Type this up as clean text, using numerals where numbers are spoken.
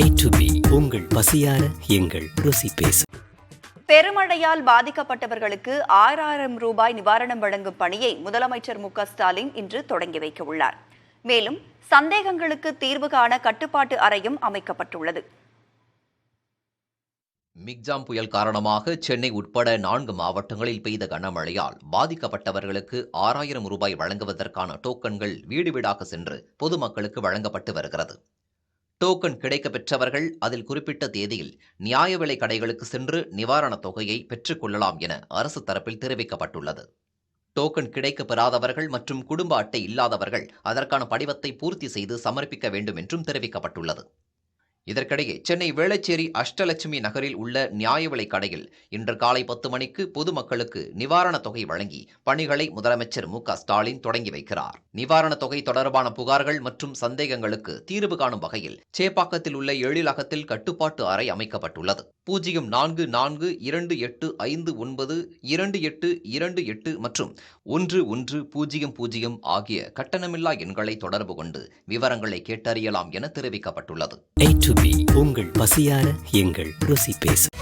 A to B உங்கள் பசியார எங்கள் ருசி பேசும். பெருமழையால் பாதிக்கப்பட்டவர்களுக்கு 6,000 ரூபாய் நிவாரணம் வழங்கும் பணியை முதலமைச்சர் மு.க.ஸ்டாலின் இன்று தொடங்கி வைக்க உள்ளார். மேலும் சந்தேகங்களுக்கு தீர்வு காண கட்டுப்பாட்டு அறையும் அமைக்கப்பட்டுள்ளது. மிக்ஜாம் புயல் காரணமாக சென்னை உட்பட 4 மாவட்டங்களில் பெய்த கனமழையால் பாதிக்கப்பட்டவர்களுக்கு 6,000 ரூபாய் வழங்குவதற்கான டோக்கன்கள் வீடு வீடாக சென்று பொதுமக்களுக்கு வழங்கப்பட்டு வருகிறது. டோக்கன் கிடைக்க பெற்றவர்கள் அதில் குறிப்பிட்ட தேதியில் நியாய விலை கடைகளுக்கு சென்று நிவாரணத் தொகையை பெற்றுக் கொள்ளலாம் என அரசு தரப்பில் தெரிவிக்கப்பட்டுள்ளது. டோக்கன் கிடைக்க பெறாதவர்கள் மற்றும் குடும்ப அட்டை இல்லாதவர்கள் அதற்கான படிவத்தை பூர்த்தி செய்து சமர்ப்பிக்க வேண்டும் என்றும் தெரிவிக்கப்பட்டுள்ளது. இதற்கிடையே சென்னை வேளச்சேரி அஷ்டலட்சுமி நகரில் உள்ள நியாய விலை கடையில் இன்று காலை 10 மணிக்கு பொதுமக்களுக்கு நிவாரணத் தொகை வழங்கி பணிகளை முதலமைச்சர் மு.க.ஸ்டாலின் தொடங்கி வைக்கிறார். நிவாரணத் தொகை தொடர்பான புகார்கள் மற்றும் சந்தேகங்களுக்கு தீர்வு காணும் வகையில் சேப்பாக்கத்தில் உள்ள எழிலகத்தில் கட்டுப்பாட்டு அறை அமைக்கப்பட்டுள்ளது. 0448592828 மற்றும் 1100 ஆகிய கட்டணமில்லா எண்களை தொடர்பு கொண்டு விவரங்களை கேட்டறியலாம் என தெரிவிக்கப்பட்டுள்ளது. A to B உங்கள் பசியார எங்கள் ருசி பேசும்.